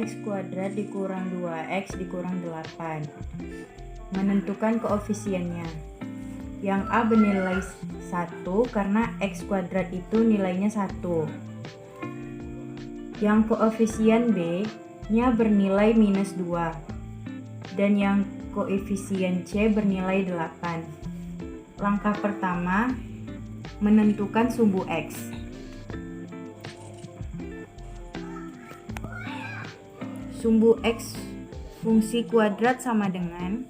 X kuadrat dikurang 2X dikurang 8. Menentukan koefisiennya. Yang A bernilai 1 karena X kuadrat itu nilainya 1. Yang koefisien B nya bernilai minus 2. Dan yang koefisien C bernilai 8. Langkah pertama, menentukan sumbu X. Sumbu X fungsi kuadrat sama dengan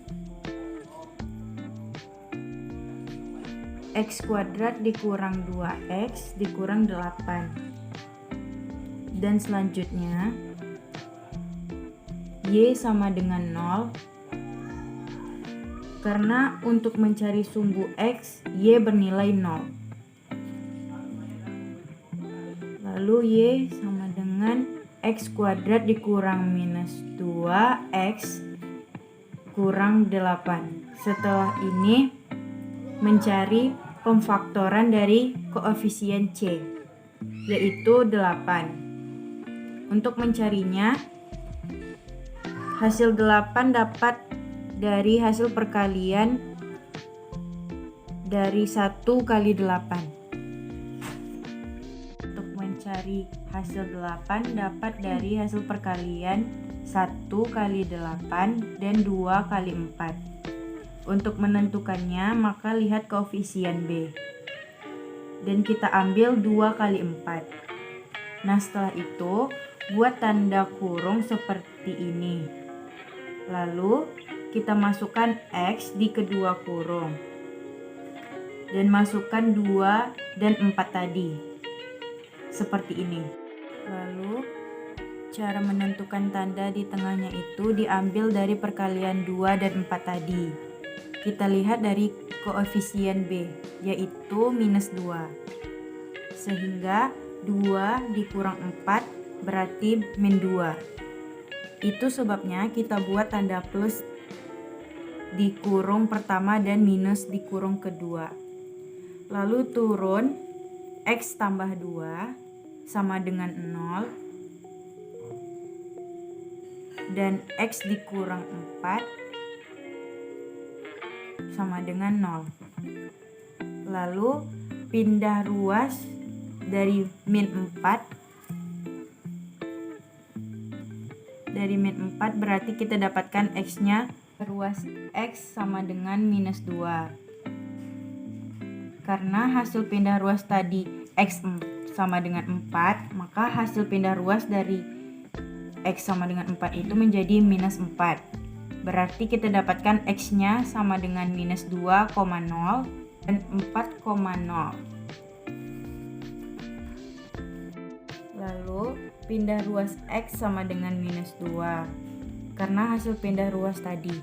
X kuadrat dikurang 2X dikurang 8. Dan selanjutnya Y sama dengan 0. Karena untuk mencari sumbu X, Y bernilai 0. Lalu Y sama dengan X kuadrat dikurang minus 2X kurang 8. Setelah ini mencari pemfaktoran dari koefisien C, yaitu 8. Untuk mencarinya, hasil 8 dapat dari hasil perkalian dari 1 kali 8. Mencari hasil 8 dapat dari hasil perkalian 1 kali 8 dan 2 kali 4. Untuk menentukannya, maka lihat koefisien B. Dan kita ambil 2 kali 4. Nah, setelah itu, buat tanda kurung seperti ini. Lalu, kita masukkan X di kedua kurung. Dan masukkan 2 dan 4 tadi. Seperti ini. Lalu cara menentukan tanda di tengahnya itu diambil dari perkalian 2 dan 4 tadi. Kita lihat dari koefisien B, yaitu minus 2. Sehingga 2 dikurang 4 berarti min 2. Itu sebabnya kita buat tanda plus di kurung pertama dan minus di kurung kedua. Lalu turun X tambah 2 sama dengan 0 dan X dikurang 4 sama dengan 0. Lalu pindah ruas dari min 4. Dari min 4 berarti kita dapatkan X-nya ruas X sama dengan minus 2. Karena hasil pindah ruas tadi X sama dengan 4, maka hasil pindah ruas dari X sama dengan 4 itu menjadi minus 4. Berarti kita dapatkan X-nya sama dengan minus 2,0 dan 4,0. Lalu pindah ruas X sama dengan minus 2 karena hasil pindah ruas tadi.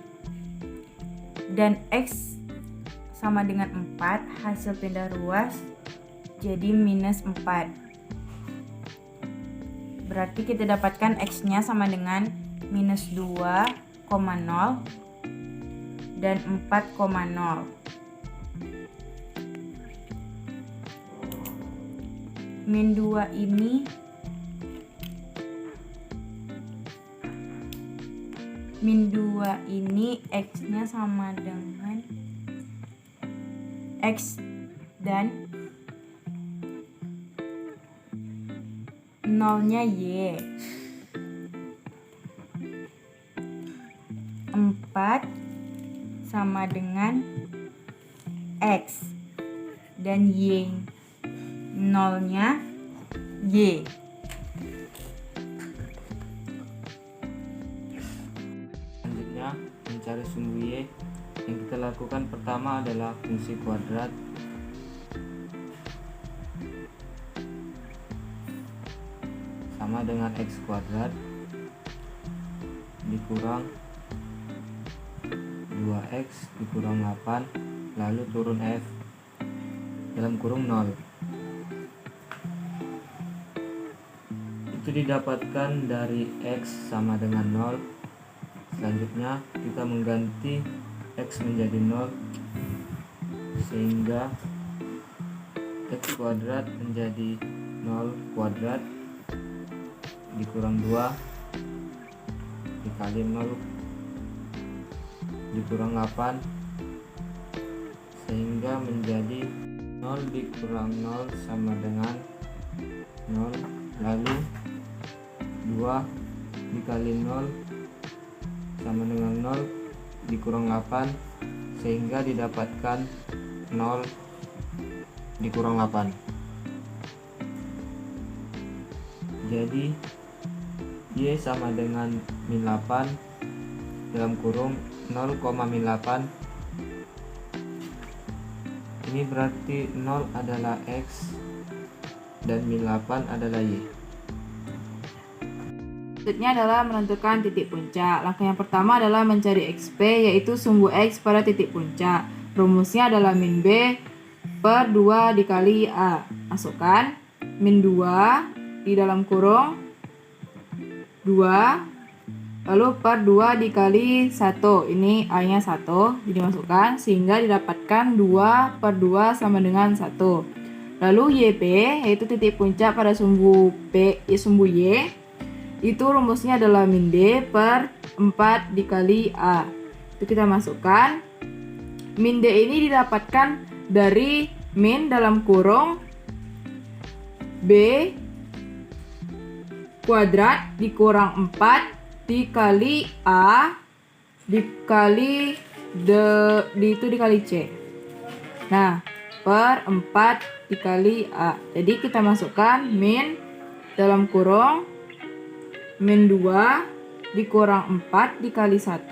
Dan X sama dengan 4, hasil pindah ruas jadi minus 4. Berarti kita dapatkan X-nya sama dengan minus 2,0 dan 4,0. Min 2 ini X-nya sama dengan X dan 0-nya Y. 4 sama dengan X dan Y. 0-nya Y. Selanjutnya, mencari sumbu Y. Yang kita lakukan pertama adalah fungsi kuadrat. Sama dengan X kuadrat dikurang 2X dikurang 8, lalu turun F dalam kurung 0. Itu didapatkan dari X sama dengan 0. Selanjutnya kita mengganti X menjadi 0 sehingga X kuadrat menjadi 0 kuadrat dikurang 2 dikali 0 dikurang 8 sehingga menjadi 0 dikurang 0 sama dengan 0, lalu 2 dikali 0 sama dengan 0 dikurang 8 sehingga didapatkan 0 dikurang 8. Jadi Y sama dengan min 8 dalam kurung 0, min 8. Ini berarti 0 adalah X dan min 8 adalah Y. Selanjutnya adalah menentukan titik puncak. Langkah yang pertama adalah mencari XP, yaitu sumbu X pada titik puncak. Rumusnya adalah min B per 2 dikali A. Masukkan min 2 di dalam kurung 2 lalu per 2 dikali 1, ini A nya 1, jadi masukkan sehingga didapatkan 2 per 2 sama dengan 1. Lalu YP, yaitu titik puncak pada sumbu Y, itu rumusnya adalah min D per 4 dikali A. Itu kita masukkan. Min D ini didapatkan dari min dalam kurung B kuadrat dikurang 4 dikali A dikali dikali C. Nah, per 4 dikali A. Jadi kita masukkan min dalam kurung min 2 dikurang 4 dikali 1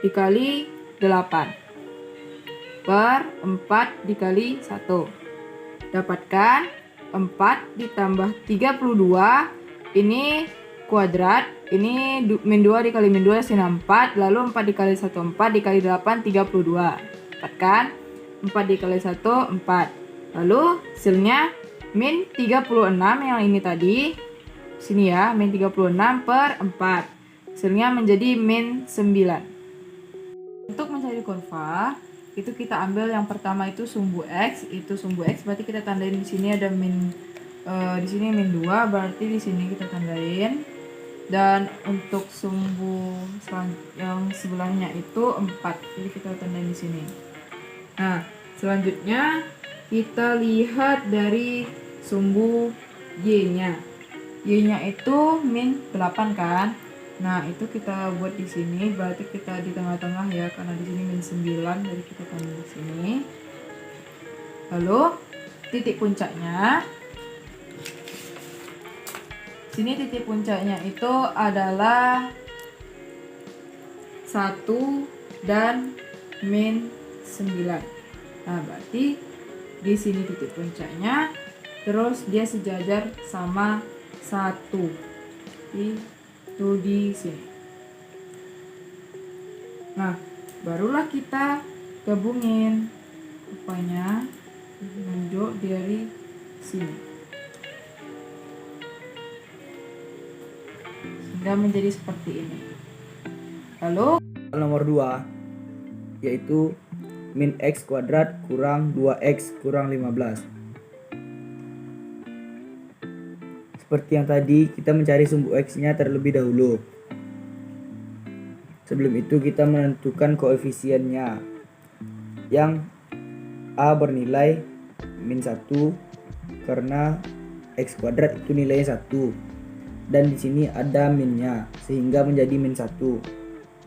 dikali 8 per 4 dikali 1. Dapatkan 4 ditambah 32, ini kuadrat, ini min 2 dikali min 2 sin 4, lalu 4 dikali 1 4 dikali 8 32. Dapatkan 4 dikali 1 4. Lalu hasilnya min 36 yang ini tadi. Sini ya, min 36 per 4. Hasilnya menjadi min 9. Untuk mencari kurva, itu kita ambil yang pertama itu sumbu X, berarti kita tandain di sini ada min di sini min 2, berarti di sini kita tandain. Dan untuk sumbu yang sebelahnya itu 4, jadi kita tandain di sini. Nah, selanjutnya kita lihat dari sumbu Y-nya. Y-nya itu min 8 kan? Nah, itu kita buat di sini, berarti kita di tengah-tengah ya, karena di sini min 9, jadi kita tandain di sini. Lalu titik puncaknya. Sini titik puncaknya itu adalah 1 dan min 9. Nah, berarti di sini titik puncaknya, terus dia sejajar sama 1. Itu di sini. Nah, barulah kita gabungin rupanya menunjuk dari sini. Sehingga menjadi seperti ini. Lalu nomor 2 yaitu min X kuadrat kurang 2X kurang 15. Seperti yang tadi, kita mencari sumbu X nya terlebih dahulu. Sebelum itu kita menentukan koefisiennya, yang A bernilai min 1 karena X kuadrat itu nilainya 1, dan di sini ada minnya sehingga menjadi min 1.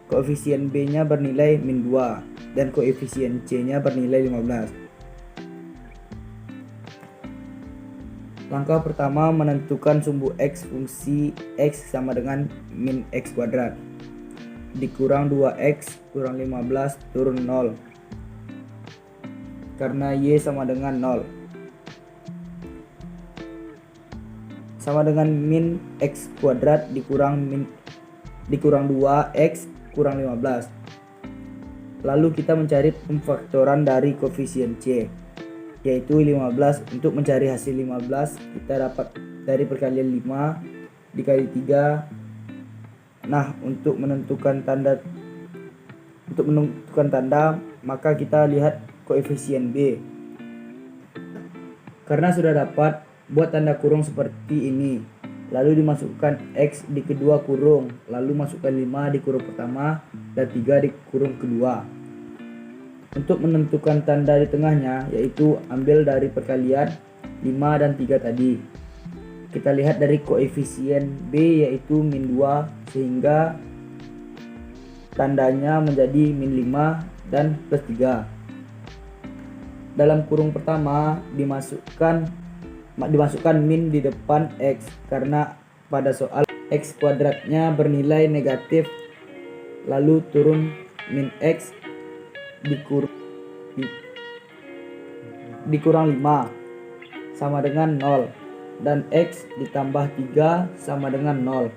Koefisien B nya bernilai min 2 dan koefisien C nya bernilai 15. Langkah pertama menentukan sumbu X. Fungsi X sama dengan min X kuadrat dikurang 2X kurang 15 turun 0 karena Y sama dengan 0, sama dengan min X kuadrat dikurang 2X kurang 15. Lalu kita mencari pemfaktoran dari koefisien C, yaitu 15. Untuk mencari hasil 15, kita dapat dari perkalian 5 dikali 3. Nah, untuk menentukan tanda maka kita lihat koefisien B. Karena sudah dapat, buat tanda kurung seperti ini. lalu dimasukkan X di kedua kurung, lalu masukkan 5 di kurung pertama dan 3 di kurung kedua. Untuk menentukan tanda di tengahnya, yaitu ambil dari perkalian 5 dan 3 tadi. Kita lihat dari koefisien B yaitu min 2, sehingga tandanya menjadi min 5 dan plus 3. Dalam kurung pertama dimasukkan min di depan X, karena pada soal X kuadratnya bernilai negatif, lalu turun min X dikurang 5 sama dengan 0, dan X ditambah 3 sama dengan 0.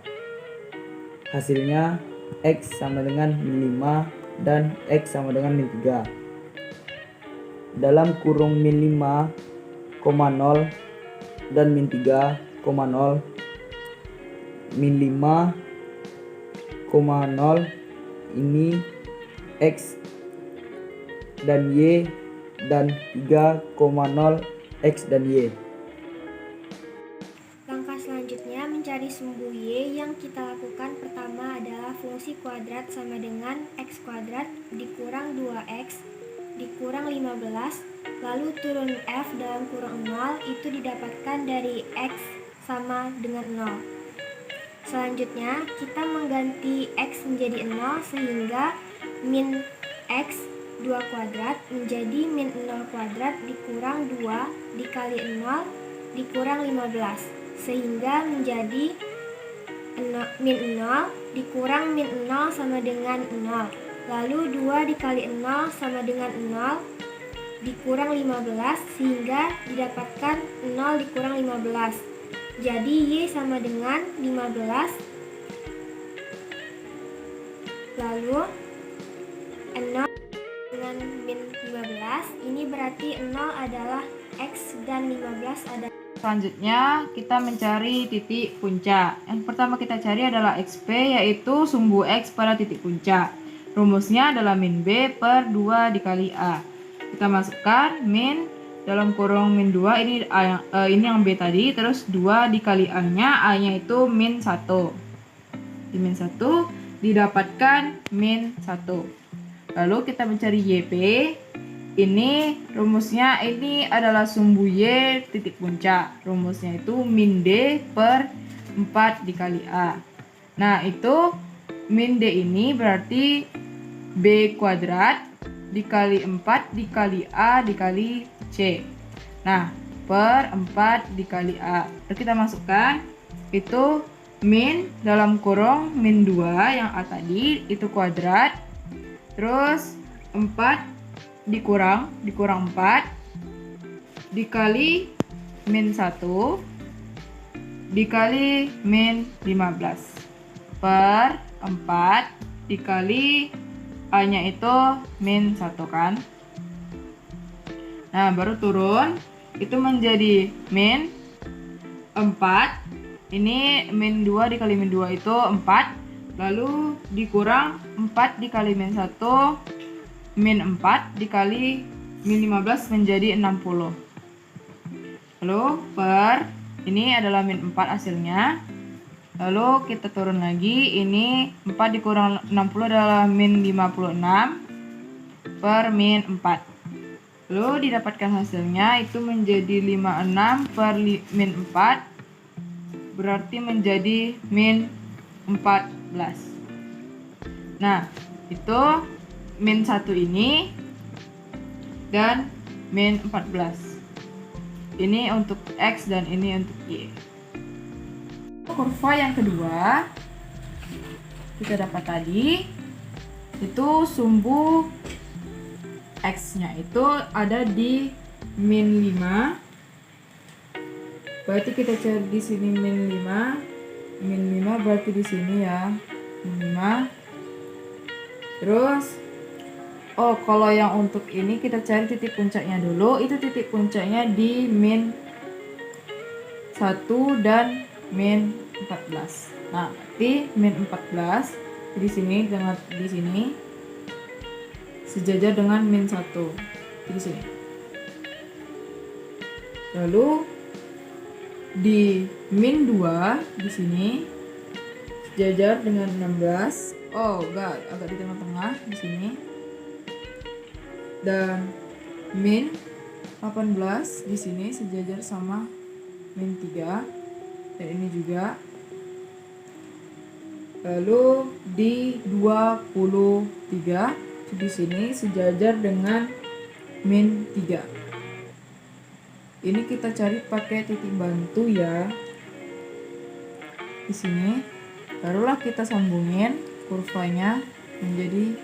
Hasilnya X sama dengan min 5 dan X sama dengan min 3. Dalam kurung min 5, 0 dan min 3, 0, min 5, 0 ini X dan Y, dan 3,0 X dan Y. Langkah selanjutnya mencari sumbu Y. Yang kita lakukan pertama adalah fungsi kuadrat sama dengan X kuadrat dikurang 2X dikurang 15, lalu turun F dalam kurung 0 itu didapatkan dari X sama dengan 0. Selanjutnya kita mengganti X menjadi 0 sehingga min X 2 kuadrat menjadi min 0 kuadrat dikurang 2 dikali 0 dikurang 15, sehingga menjadi min 0 dikurang min 0 sama dengan 0. Lalu 2 dikali 0 sama dengan 0 dikurang 15, sehingga didapatkan 0 dikurang 15. Jadi Y sama dengan 15. Lalu 0 dengan min 15, ini berarti 0 adalah X dan 15 adalah. Selanjutnya kita mencari titik puncak. Yang pertama kita cari adalah XP, yaitu sumbu X pada titik puncak. Rumusnya adalah min B per 2 dikali A. Kita masukkan min dalam kurung min 2, ini yang B tadi, terus 2 dikali A-nya itu min 1. Di min 1 didapatkan min 1. Lalu kita mencari YP. Ini rumusnya, ini adalah sumbu Y titik puncak. Rumusnya itu min D per 4 dikali A. Nah, itu min D ini berarti B kuadrat dikali 4 dikali A dikali C. Nah, per 4 dikali A. Lalu kita masukkan itu min dalam kurung min 2 yang A tadi itu kuadrat. Terus 4 dikurang 4 dikali min 1 dikali min 15 per 4 dikali A-nya itu min 1 kan. Nah, baru turun itu menjadi min 4. Ini min 2 dikali min 2 itu 4. Lalu dikurang 4 dikali min 1, min 4 dikali min 15 menjadi 60. Lalu per, ini adalah min 4 hasilnya. Lalu kita turun lagi, ini 4 dikurang 60 adalah min 56 per min 4. Lalu didapatkan hasilnya itu menjadi 56 per min 4, berarti menjadi min 14. Nah, itu min 1 ini dan min 14. Ini untuk X dan ini untuk Y. Kurva yang kedua kita dapat tadi itu sumbu X-nya itu ada di min 5. Berarti kita cari di sini min 5 berarti di sini ya min 5. Terus kalau yang untuk ini kita cari titik puncaknya dulu. Itu titik puncaknya di min 1 dan min 14. Nah, berarti min 14 di sini dengan di sini sejajar dengan min 1 di sini. Lalu di min 2 di sini sejajar dengan 16. Oh, agak di tengah-tengah di sini. Dan min 18 di sini sejajar sama min 3. Dan ini juga. Lalu di 23 di sini sejajar dengan min 3. Ini kita cari pakai titik bantu ya. Di sini barulah kita sambungin kurvanya menjadi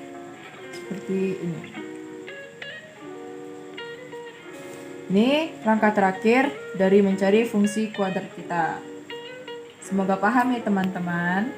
seperti ini. Ini langkah terakhir dari mencari fungsi kuadrat kita. Semoga paham ya teman-teman.